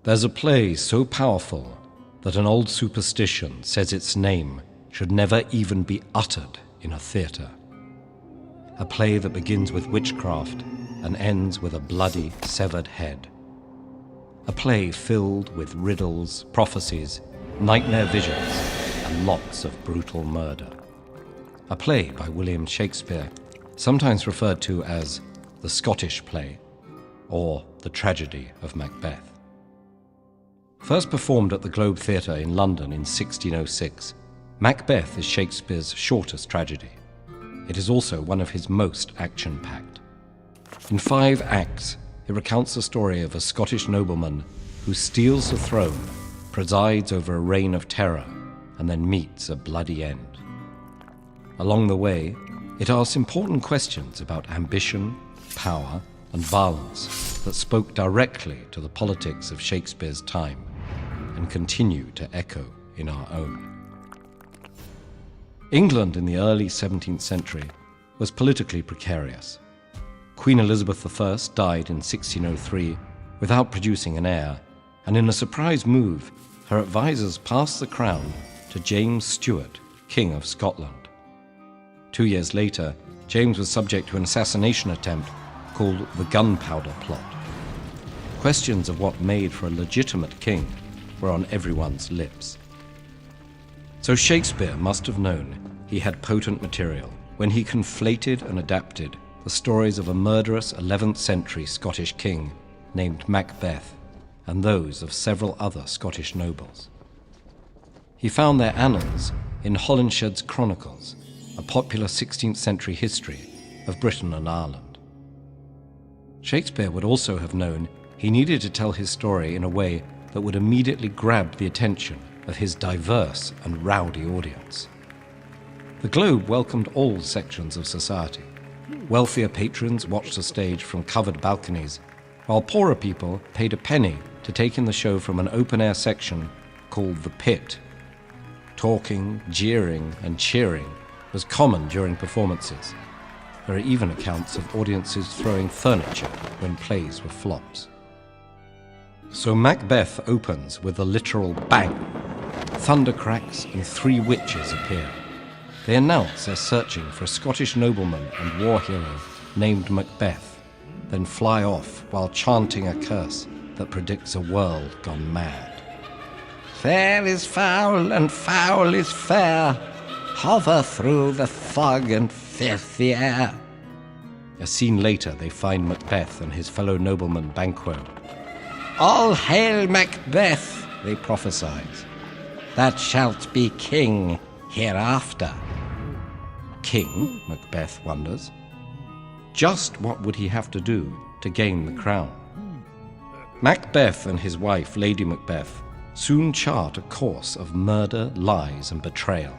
There's a play so powerful that an old superstition says its name should never even be uttered in a theatre. A play that begins with witchcraft and ends with a bloody, severed head. A play filled with riddles, prophecies, nightmare visions, and lots of brutal murder. A play by William Shakespeare, sometimes referred to as the Scottish play or the tragedy of Macbeth. First performed at the Globe Theatre in London in 1606, Macbeth is Shakespeare's shortest tragedy. It is also one of his most action-packed. In 5 acts, it recounts the story of a Scottish nobleman who steals the throne, presides over a reign of terror, and then meets a bloody end. Along the way, it asks important questions about ambition, power, and violence that spoke directly to the politics of Shakespeare's time and continue to echo in our own. England in the early 17th century was politically precarious. Queen Elizabeth I died in 1603 without producing an heir, and in a surprise move, her advisors passed the crown to James Stuart, King of Scotland. 2 years later, James was subject to an assassination attempt called the Gunpowder Plot. Questions of what made for a legitimate king were on everyone's lips. So Shakespeare must have known he had potent material when he conflated and adapted the stories of a murderous 11th century Scottish king named Macbeth and those of several other Scottish nobles. He found their annals in Holinshed's Chronicles, a popular 16th century history of Britain and Ireland. Shakespeare would also have known he needed to tell his story in a way that would immediately grab the attention of his diverse and rowdy audience. The Globe welcomed all sections of society. Wealthier patrons watched the stage from covered balconies, while poorer people paid a penny to take in the show from an open-air section called the Pit. Talking, jeering, and cheering was common during performances. There are even accounts of audiences throwing furniture when plays were flops. So Macbeth opens with a literal bang. Thunder cracks and 3 witches appear. They announce they're searching for a Scottish nobleman and war hero named Macbeth, then fly off while chanting a curse that predicts a world gone mad. Fair is foul and foul is fair. Hover through the fog and filthy air. A scene later, they find Macbeth and his fellow nobleman Banquo. All hail Macbeth, they prophesize. That shalt be king hereafter. King, Macbeth wonders. Just what would he have to do to gain the crown? Macbeth and his wife, Lady Macbeth, soon chart a course of murder, lies, and betrayal.